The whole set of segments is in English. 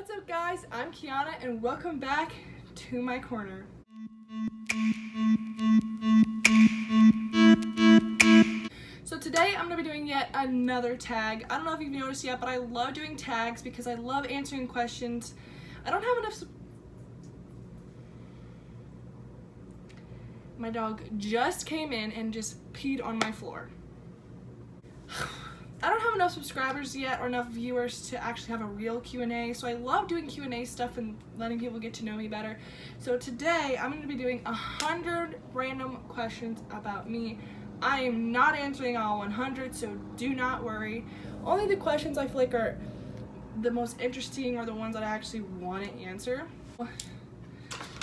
What's up guys, I'm Kiana and welcome back to my corner. So today I'm going to be doing yet another tag. I don't know if you've noticed yet, but I love doing tags because I love answering questions. I don't have enough... My dog just came in and just peed on my floor. I don't have enough subscribers yet or enough viewers to actually have a real Q&A, so I love doing Q&A stuff and letting people get to know me better. So today I'm going to be doing 100 random questions about me. I am not answering all 100, so do not worry. Only the questions I feel like are the most interesting or the ones that I actually want to answer.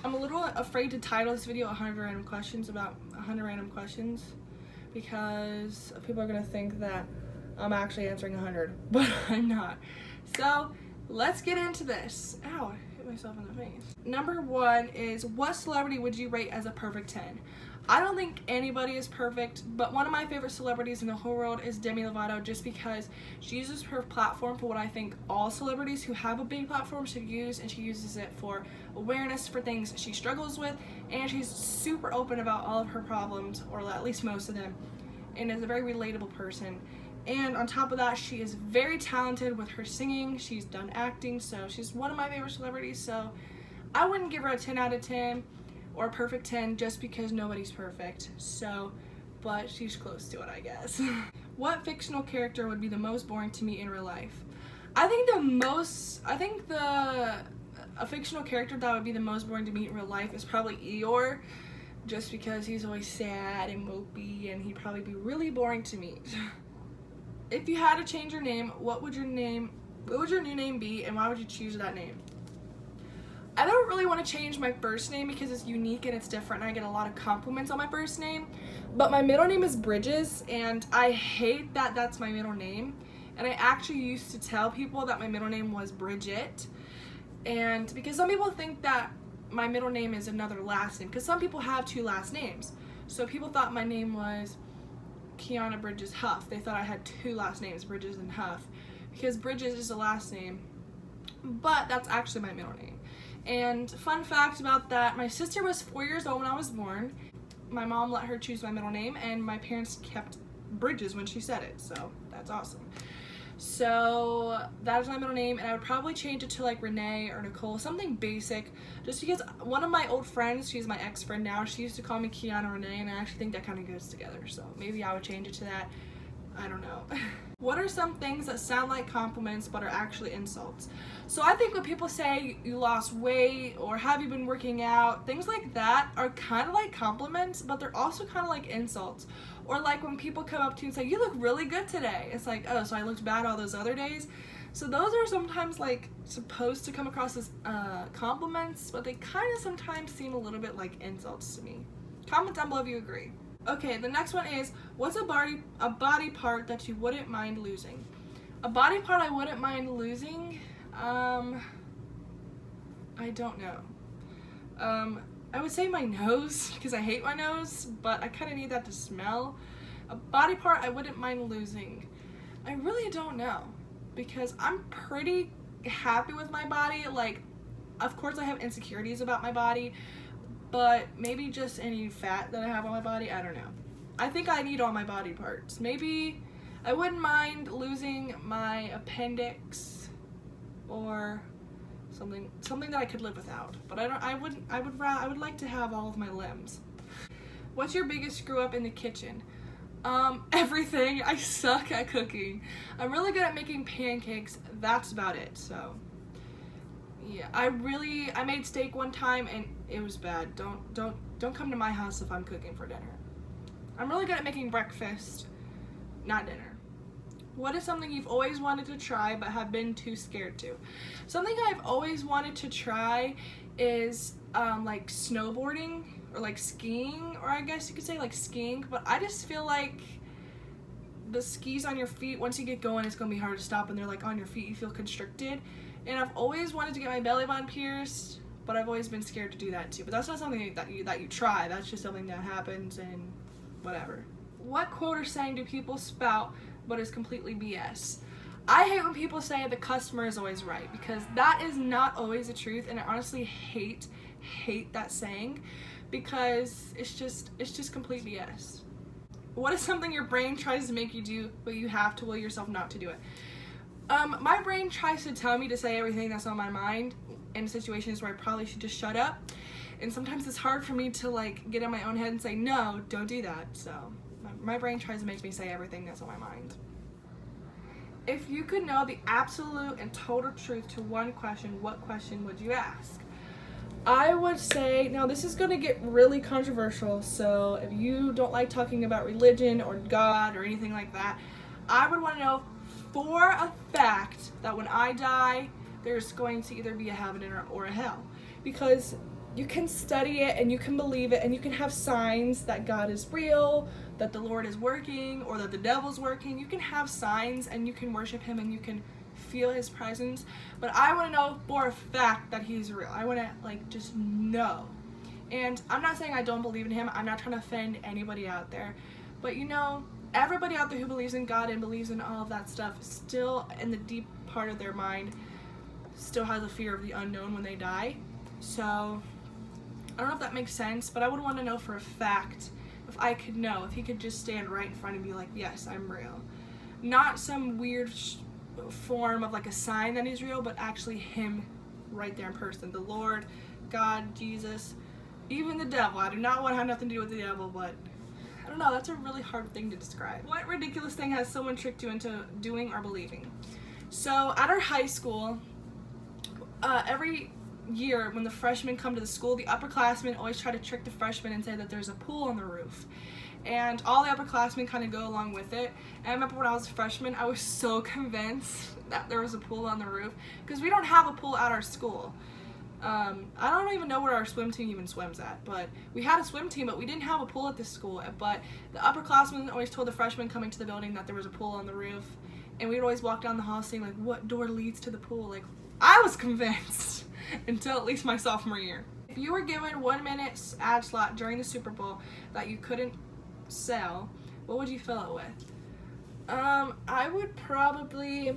I'm a little afraid to title this video 100 random questions about 100 random questions because people are going to think that I'm actually answering 100, but I'm not. So let's get into this. Ow, I hit myself in the face. Number one is, what celebrity would you rate as a perfect 10? I don't think anybody is perfect, but one of my favorite celebrities in the whole world is Demi Lovato, just because she uses her platform for what I think all celebrities who have a big platform should use, and she uses it for awareness for things she struggles with, and she's super open about all of her problems, or at least most of them, and is a very relatable person. And on top of that, she is very talented with her singing. She's done acting, so she's one of my favorite celebrities. So I wouldn't give her a 10 out of 10 or a perfect 10 just because nobody's perfect. So, but she's close to it, I guess. What fictional character would be the most boring to meet in real life? A fictional character that would be the most boring to meet in real life is probably Eeyore, just because he's always sad and mopey, and he'd probably be really boring to meet. If you had to change your name, what would your new name be, and why would you choose that name? I don't really want to change my first name because it's unique and it's different, and I get a lot of compliments on my first name. But my middle name is Bridges, and I hate that that's my middle name. And I actually used to tell people that my middle name was Bridget, and because some people think that my middle name is another last name, because some people have two last names. So people thought my name was Kiana Bridges Huff. They thought I had two last names, Bridges and Huff, because Bridges is a last name, but that's actually my middle name. And fun fact about that, my sister was 4 years old when I was born. My mom let her choose my middle name, and my parents kept Bridges when she said it, so that's awesome. So that is my middle name, and I would probably change it to like Renee or Nicole, something basic, just because one of my old friends, she's my ex-friend now, she used to call me Kiana Renee, and I actually think that kind of goes together, so maybe I would change it to that. I don't know. What are some things that sound like compliments but are actually insults? So I think when people say you lost weight or have you been working out, things like that are kind of like compliments, but they're also kind of like insults. Or like when people come up to you and say, you look really good today. It's like, oh, so I looked bad all those other days? So those are sometimes like supposed to come across as compliments, but they kind of sometimes seem a little bit like insults to me. Comment down below if you agree. Okay, the next one is, what's a body part that you wouldn't mind losing? A body part I wouldn't mind losing? I don't know. I would say my nose, because I hate my nose, but I kind of need that to smell. A body part I wouldn't mind losing. I really don't know, because I'm pretty happy with my body. Like, of course I have insecurities about my body, but maybe just any fat that I have on my body, I don't know. I think I need all my body parts. Maybe I wouldn't mind losing my appendix or something that I could live without. But I would like to have all of my limbs. What's your biggest screw up in the kitchen? Everything. I suck at cooking. I'm really good at making pancakes. That's about it. So yeah, I made steak one time and it was bad. Don't come to my house if I'm cooking for dinner. I'm really good at making breakfast, not dinner. What is something you've always wanted to try but have been too scared to? Something I've always wanted to try is like snowboarding or like skiing, or I guess you could say like skiing, but I just feel like the skis on your feet, once you get going, it's gonna be hard to stop, and they're like on your feet, you feel constricted. And I've always wanted to get my belly button pierced, but I've always been scared to do that too. But that's not something that you try. That's just something that happens and whatever. What quote or saying do people spout but is completely BS? I hate when people say the customer is always right, because that is not always the truth, and I honestly hate that saying, because it's just complete BS. What is something your brain tries to make you do, but you have to will yourself not to do it? My brain tries to tell me to say everything that's on my mind in situations where I probably should just shut up, and sometimes it's hard for me to like get in my own head and say, no, don't do that. So my brain tries to make me say everything that's on my mind. If you could know the absolute and total truth to one question, what question would you ask? I would say, now this is going to get really controversial, so if you don't like talking about religion or God or anything like that, I would want to know for a fact that when I die, there's going to either be a heaven or a hell. Because you can study it and you can believe it and you can have signs that God is real, that the Lord is working, or that the devil's working. You can have signs and you can worship him and you can feel his presence. But I want to know for a fact that he's real. I want to like just know. And I'm not saying I don't believe in him. I'm not trying to offend anybody out there. But you know, everybody out there who believes in God and believes in all of that stuff still in the deep part of their mind still has a fear of the unknown when they die. So I don't know if that makes sense, but I would want to know for a fact, if I could know, if he could just stand right in front of me like, yes, I'm real. Not some weird form of like a sign that he's real, but actually him right there in person. The Lord, God, Jesus, even the devil. I do not want to have nothing to do with the devil, but I don't know, that's a really hard thing to describe. What ridiculous thing has someone tricked you into doing or believing? So at our high school, every year when the freshmen come to the school, the upperclassmen always try to trick the freshmen and say that there's a pool on the roof. And all the upperclassmen kind of go along with it. And I remember when I was a freshman, I was so convinced that there was a pool on the roof, because we don't have a pool at our school. I don't even know where our swim team even swims at, but we had a swim team, but we didn't have a pool at this school. But the upperclassmen always told the freshmen coming to the building that there was a pool on the roof, and we'd always walk down the hall saying like, what door leads to the pool? Like, I was convinced until at least my sophomore year. If you were given 1 minute ad slot during the Super Bowl that you couldn't sell, what would you fill it with? I would probably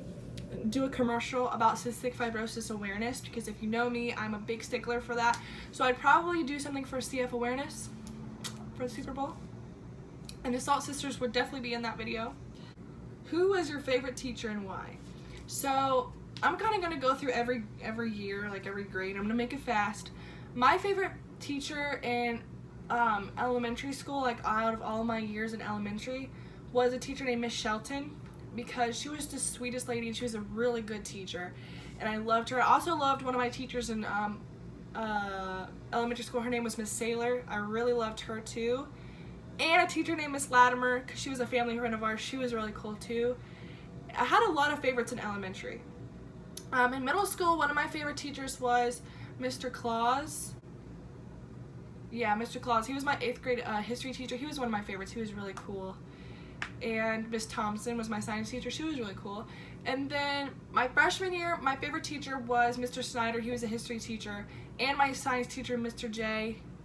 do a commercial about cystic fibrosis awareness, because if you know me, I'm a big stickler for that. So I'd probably do something for CF awareness for the Super Bowl. And the Salt Sisters would definitely be in that video. Who was your favorite teacher and why? So I'm kind of going to go through every year, like every grade. I'm going to make it fast. My favorite teacher in elementary school, like out of all my years in elementary, was a teacher named Miss Shelton, because she was the sweetest lady and she was a really good teacher, and I loved her. I also loved one of my teachers in elementary school. Her name was Miss Saylor. I really loved her too. And a teacher named Miss Latimer, because she was a family friend of ours. She was really cool too. I had a lot of favorites in elementary. In middle school, one of my favorite teachers was Mr. Claus. Yeah, Mr. Claus. He was my 8th grade history teacher. He was one of my favorites. He was really cool. And Miss Thompson was my science teacher. She was really cool. And then my freshman year, my favorite teacher was Mr. Snyder. He was a history teacher. And my science teacher, Mr.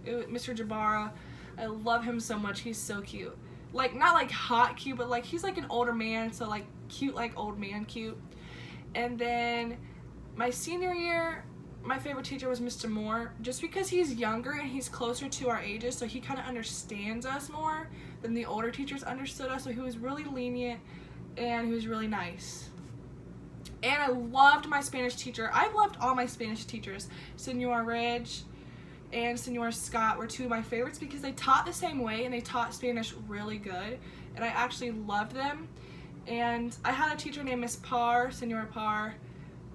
Mr. Jabara. I love him so much. He's so cute. Like, not like hot cute, but like he's like an older man, so like cute, like old man cute. And then my senior year, my favorite teacher was Mr. Moore, just because he's younger and he's closer to our ages, so he kind of understands us more than the older teachers understood us. So he was really lenient and he was really nice. And I loved my Spanish teacher. I loved all my Spanish teachers. Senor Ridge and Senor Scott were two of my favorites, because they taught the same way and they taught Spanish really good, and I actually loved them. And I had a teacher named Miss Parr, Senora Parr.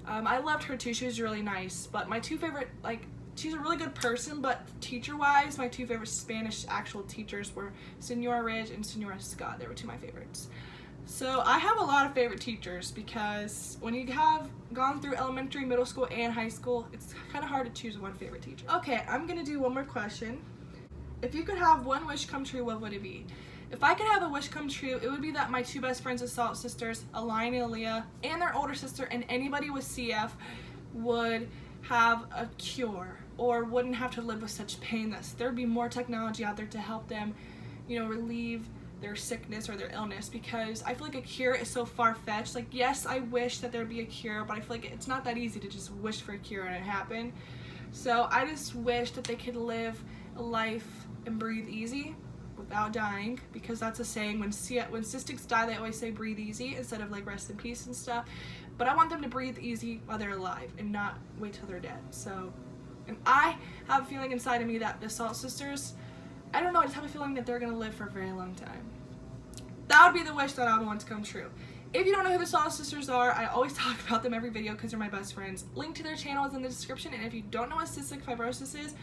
I loved her too. She was really nice. But my two favorite, like, she's a really good person, but teacher-wise, my two favorite Spanish actual teachers were Senora Ridge and Senora Scott. They were two of my favorites. So I have a lot of favorite teachers, because when you have gone through elementary, middle school, and high school, it's kind of hard to choose one favorite teacher. Okay, I'm going to do one more question. If you could have one wish come true, what would it be? If I could have a wish come true, it would be that my two best friends, the Salt Sisters, Alina and Aaliyah, and their older sister, and anybody with CF would have a cure, or wouldn't have to live with such pain. That there would be more technology out there to help them, you know, relieve their sickness or their illness, because I feel like a cure is so far-fetched. Like, yes, I wish that there'd be a cure, but I feel like it's not that easy to just wish for a cure and it happen. So I just wish that they could live a life and breathe easy without dying, because that's a saying. When cystics die, they always say breathe easy instead of like rest in peace and stuff. But I want them to breathe easy while they're alive and not wait till they're dead. So, and I have a feeling inside of me that the Salt Sisters, I don't know, I just have a feeling that they're gonna live for a very long time. That would be the wish that I would want to come true. If you don't know who the Salt Sisters are, I always talk about them every video because they're my best friends. Link to their channel is in the description, and if you don't know what cystic fibrosis is,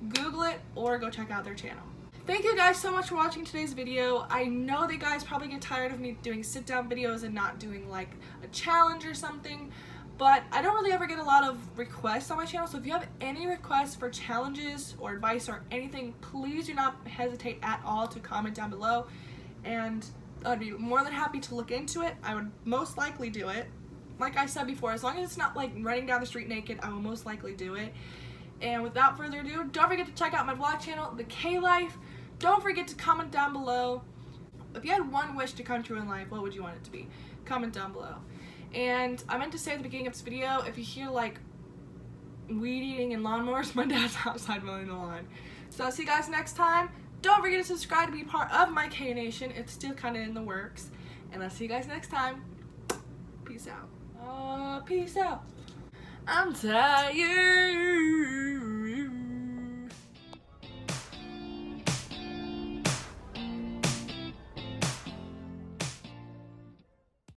Google it or go check out their channel. Thank you guys so much for watching today's video. I know that you guys probably get tired of me doing sit-down videos and not doing like a challenge or something, but I don't really ever get a lot of requests on my channel, so if you have any requests for challenges or advice or anything, please do not hesitate at all to comment down below, and I'd be more than happy to look into it. I would most likely do it. Like I said before, as long as it's not like running down the street naked, I will most likely do it. And without further ado, don't forget to check out my vlog channel, The K Life. Don't forget to comment down below. If you had one wish to come true in life, what would you want it to be? Comment down below. And I meant to say at the beginning of this video, if you hear like weed eating and lawnmowers, my dad's outside mowing the lawn. So I'll see you guys next time. Don't forget to subscribe to be part of my K Nation. It's still kind of in the works. And I'll see you guys next time. Peace out. Peace out. I'm tired.